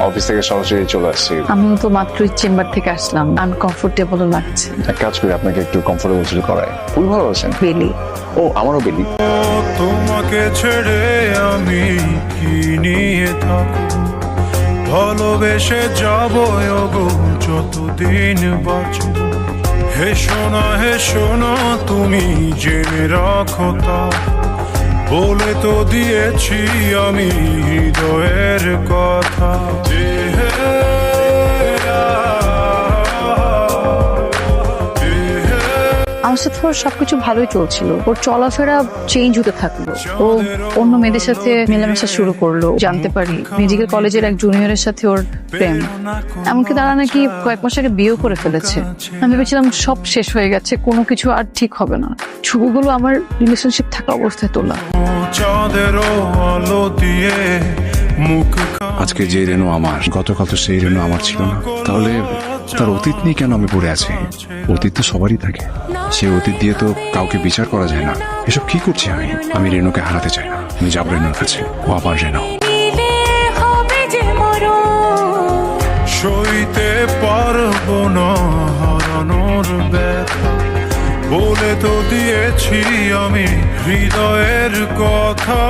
Office থেকে সরাসরি চলে আসছি। আমিও তো মাত্রই চেম্বার থেকে আসলাম, আনকমফোর্টেবল লাগছে। এক কাজ করি, আপনাকে একটু কমফোর্টেবল ফিল করায়। ফুল ভালোবাসেন? বেলি। ও, আমারও বেলি। তোমাকে ছেড়ে আমি কি নিয়ে থাকবো, ভালোবেসে যাবো গো যতদিন বাঁচব। হেসো না তুমি জেনে রাখো তা, বলে তো দিয়েছি আমি হৃদয়ের কথা। আমার সাথে ওর সবকিছু ভালোই চলছিল, ওর চলাফেরা চেঞ্জ হতে থাকলো। ও অন্য মেয়েদের সাথে মেলামেশা শুরু করলো, জানতে পারি মেডিকেল কলেজের এক জুনিয়রের সাথে ওর প্রেম। এমনকি তারা নাকি কয়েক মাস আগে বিয়েও করে ফেলেছে। আমি ভেবেছিলাম সব শেষ হয়ে গেছে, কোনো কিছু আর ঠিক হবে না। ছবিগুলো আমার রিলেশনশিপ থাকা অবস্থায় তোলা। আজকে যে রেনু আমার, গতকাল তো সেই রেনু আমার ছিল না। তাহলে তার অতীত নিয়ে কেন আমি পড়ে আছি? অতীত তো সবারই থাকে, সে অতীত দিয়ে তো কাউকে বিচার করা যায় না। এসব কি করছি আমি রেনুকে হারাতে চাই না। আমি যাবো রেনুর কাছে, ও আবার রেনু। সইতে পারবো না হারানোর ব্যথা, বলে তো দিয়েছি আমি হৃদয়ের কথা।